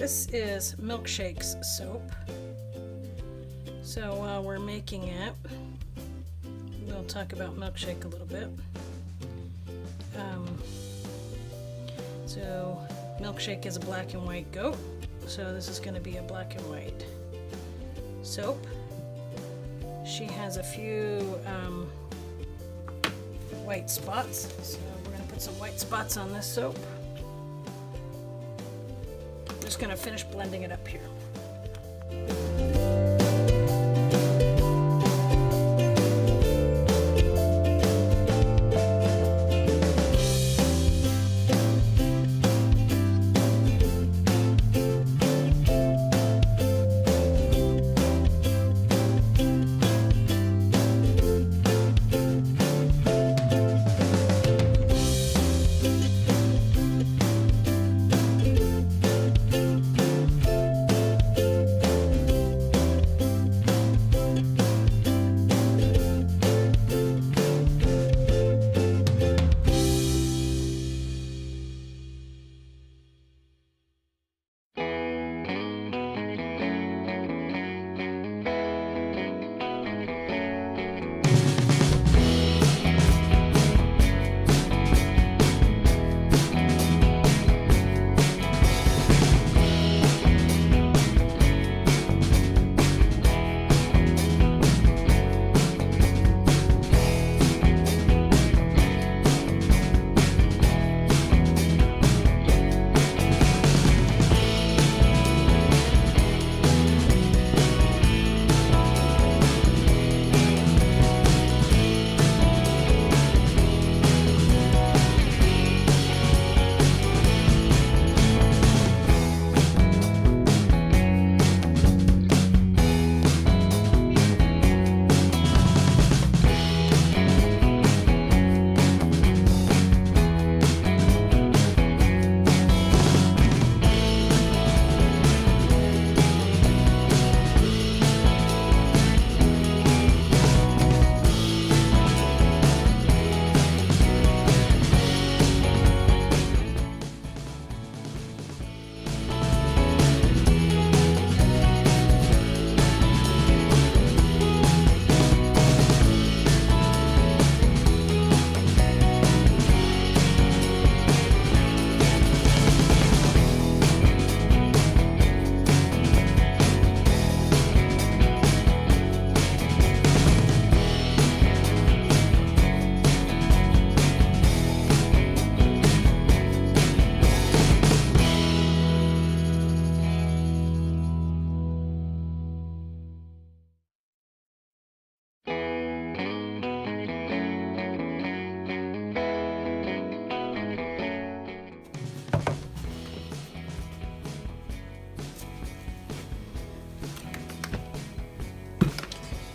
This is MilkShake's soap. So while we're making it, we'll talk about MilkShake a little bit. So MilkShake is a black and white goat, so this is going to be a black and white soap. She has a few white spots, so we're going to put some white spots on this soap. I'm just going to finish blending it up here.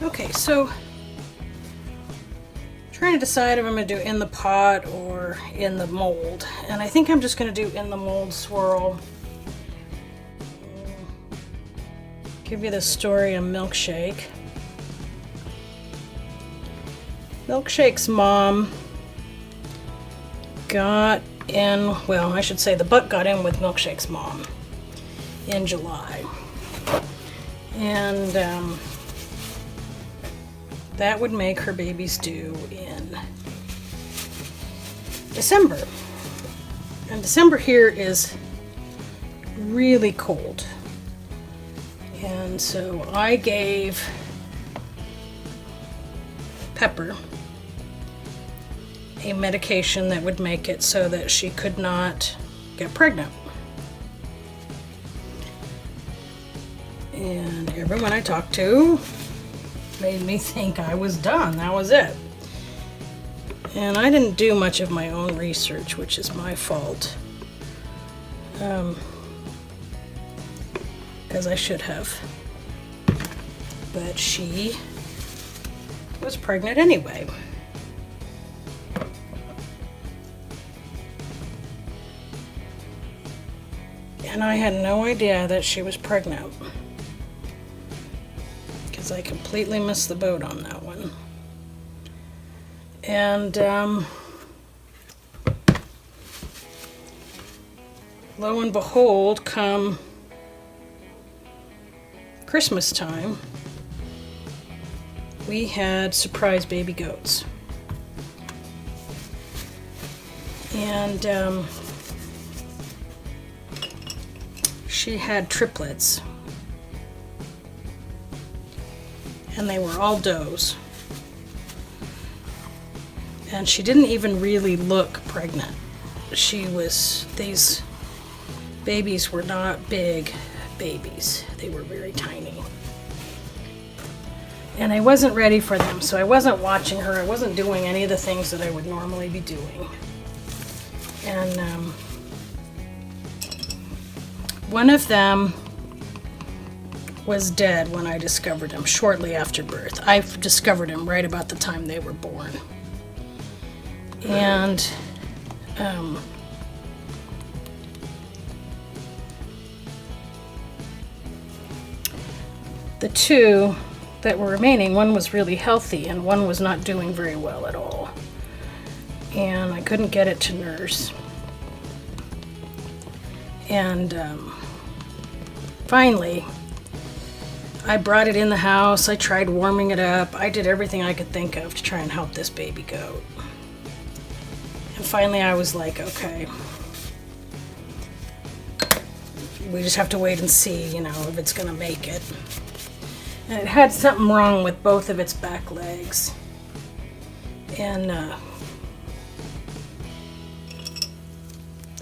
Okay, so trying to decide if I'm going to do in the pot or in the mold, and I think I'm just going to do in the mold swirl. Give you the story of MilkShake. MilkShake's mom got in, well, I should say the butt got in with MilkShake's mom in July. And that would make her babies due in December. And December here is really cold. And so I gave Pepper a medication that would make it so that she could not get pregnant. And everyone I talked to made me think I was done. That was it. And I didn't do much of my own research, which is my fault. Because I should have. But she was pregnant anyway. And I had no idea that she was pregnant. Because I completely missed the boat on that one. And lo and behold, come Christmas time, we had surprise baby goats. And she had triplets. And they were all does. And she didn't even really look pregnant. These babies were not big babies. They were very tiny. And I wasn't ready for them, so I wasn't watching her. I wasn't doing any of the things that I would normally be doing. And one of them was dead when I discovered him, shortly after birth. I discovered him right about the time they were born. And the two that were remaining, one was really healthy and one was not doing very well at all. And I couldn't get it to nurse. And finally, I brought it in the house. I tried warming it up. I did everything I could think of to try and help this baby goat. And finally I was like, okay, we just have to wait and see, if it's gonna make it. And it had something wrong with both of its back legs. And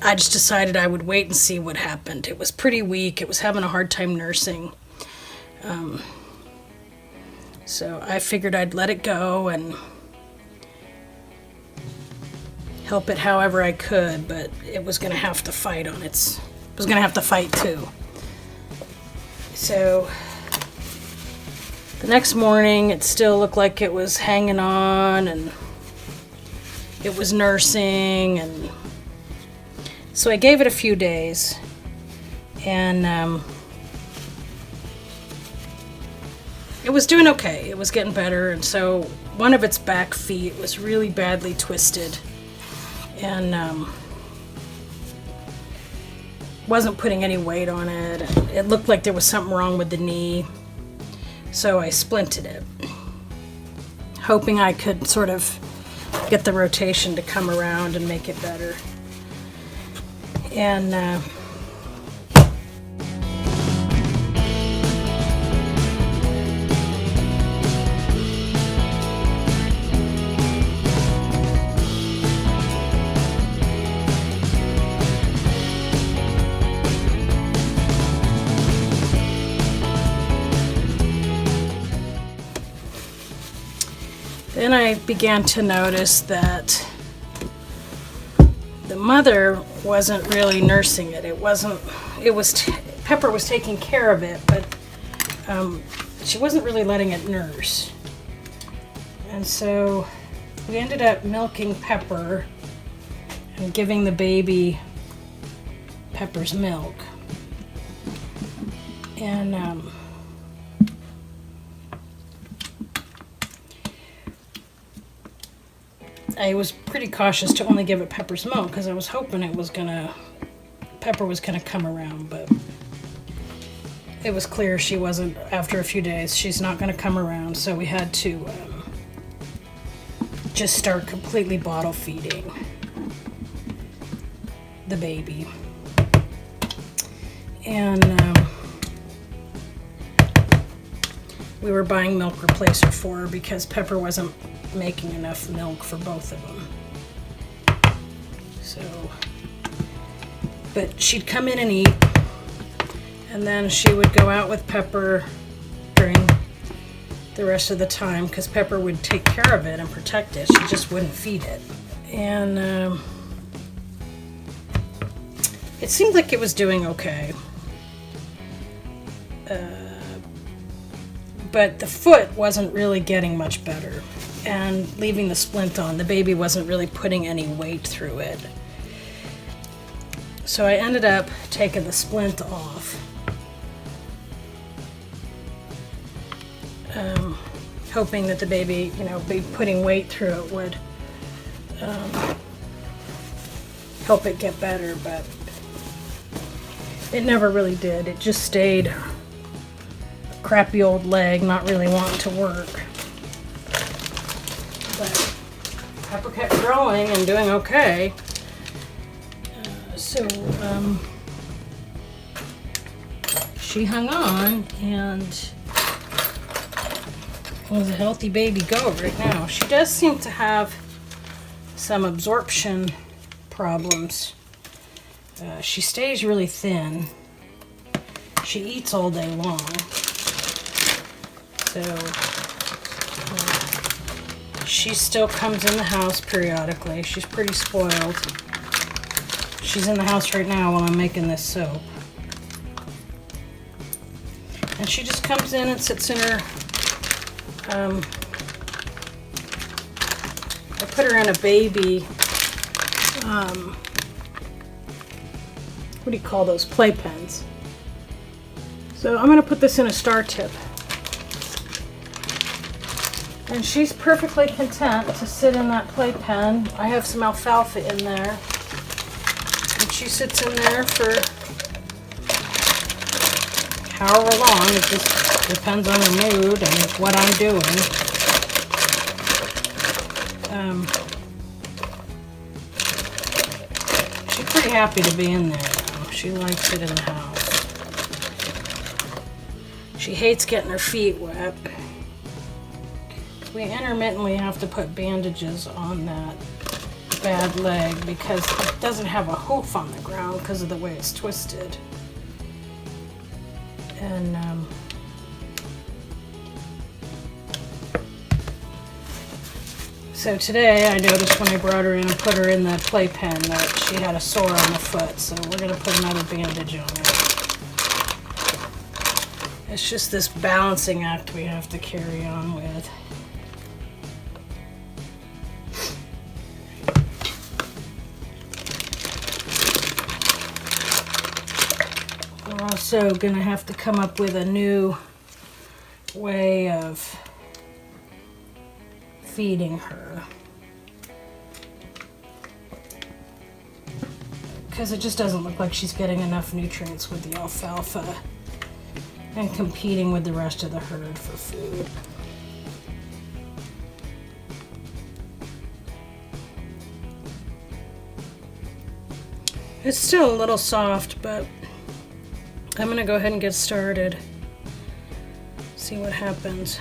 I just decided I would wait and see what happened. It was pretty weak. It was having a hard time nursing. So I figured I'd let it go and help it however I could, but it was going to have to fight too. So the next morning it still looked like it was hanging on and it was nursing, and so I gave it a few days, and it was doing okay. It was getting better, and so one of its back feet was really badly twisted and wasn't putting any weight on it. It looked like there was something wrong with the knee, so I splinted it, hoping I could sort of get the rotation to come around and make it better. And then I began to notice that the mother wasn't really nursing it. Pepper was taking care of it, but she wasn't really letting it nurse. And so we ended up milking Pepper and giving the baby Pepper's milk. And I was pretty cautious to only give it Pepper's milk because I was hoping Pepper was gonna come around, but it was clear she wasn't. After a few days, she's not gonna come around, so we had to just start completely bottle feeding the baby. And we were buying milk replacer for her because Pepper wasn't making enough milk for both of them. So, but she'd come in and eat, and then she would go out with Pepper during the rest of the time because Pepper would take care of it and protect it. She just wouldn't feed it. And it seemed like it was doing okay. But the foot wasn't really getting much better. And leaving the splint on, the baby wasn't really putting any weight through it. So I ended up taking the splint off, hoping that the baby, be putting weight through it would help it get better, but it never really did. It just stayed crappy old leg, not really wanting to work. But Pepper kept growing and doing okay. So she hung on and was a healthy baby goat right now. She does seem to have some absorption problems. She stays really thin. She eats all day long. So she still comes in the house periodically. She's pretty spoiled. She's in the house right now while I'm making this soap. And she just comes in and sits in her, I put her in a baby, what do you call those, playpens. So I'm going to put this in a star tip. And she's perfectly content to sit in that playpen. I have some alfalfa in there. And she sits in there for however long. It just depends on her mood and what I'm doing. She's pretty happy to be in there now. She likes it in the house. She hates getting her feet wet. We intermittently have to put bandages on that bad leg because it doesn't have a hoof on the ground because of the way it's twisted. And so today I noticed when I brought her in and put her in the playpen that she had a sore on the foot, so we're going to put another bandage on it. It's just this balancing act we have to carry on with. We're also going to have to come up with a new way of feeding her, because it just doesn't look like she's getting enough nutrients with the alfalfa and competing with the rest of the herd for food. It's still a little soft, but I'm going to go ahead and get started. See what happens.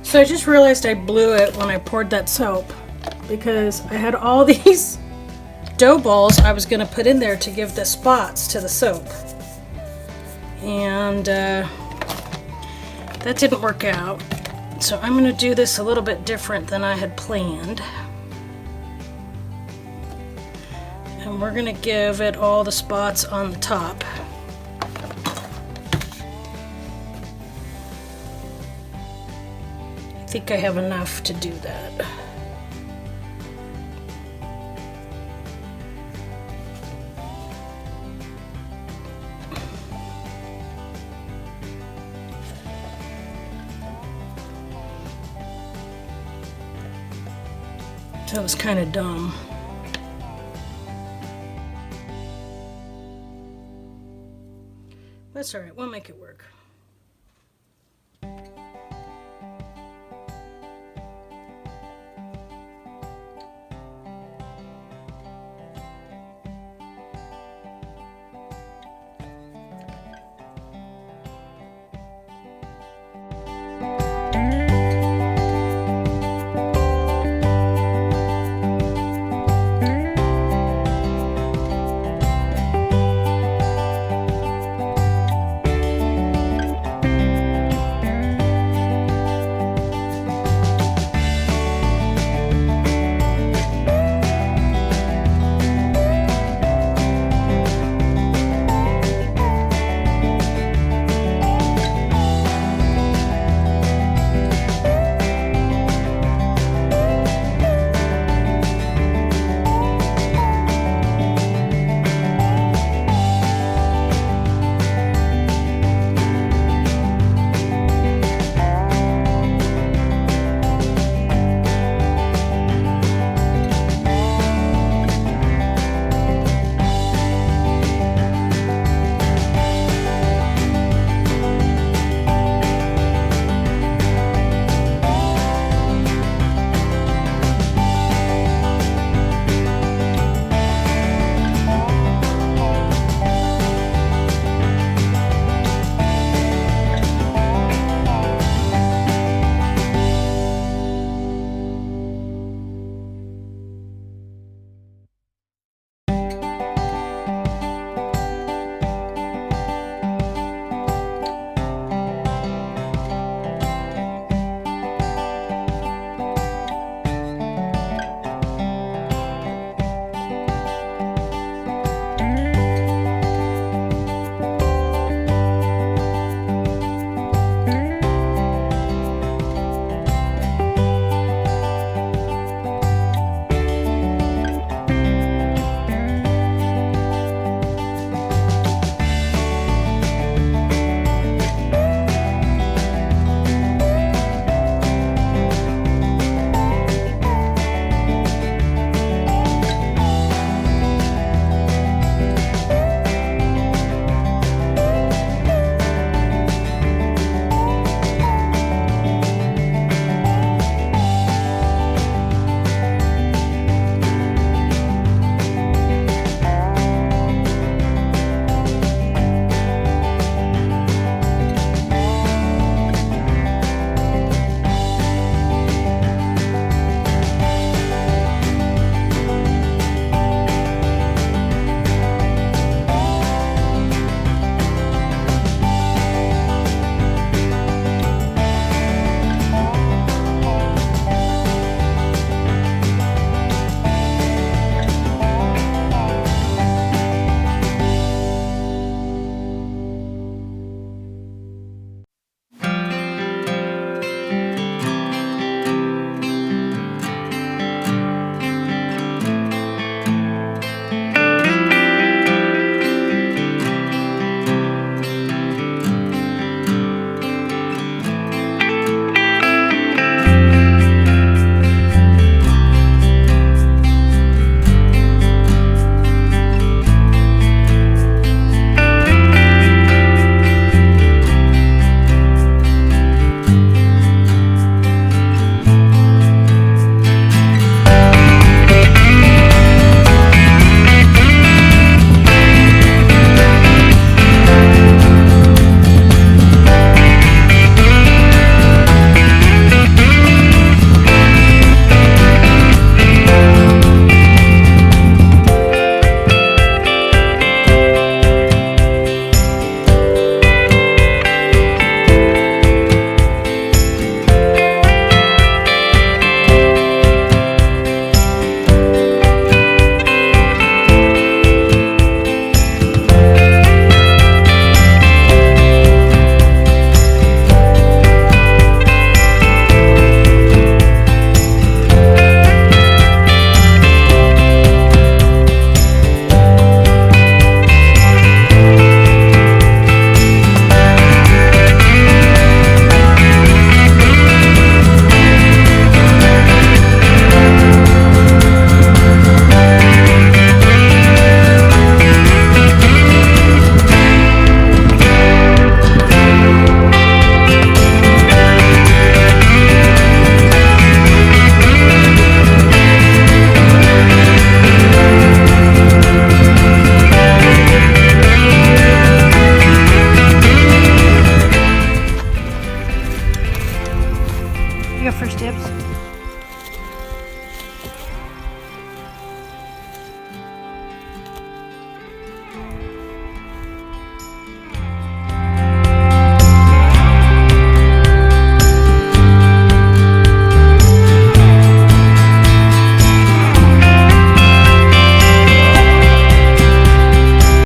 So I just realized I blew it when I poured that soap, because I had all these dough balls I was going to put in there to give the spots to the soap. And that didn't work out. So I'm going to do this a little bit different than I had planned. And we're going to give it all the spots on the top. I think I have enough to do that. That was kind of dumb. That's all right, we'll make it work.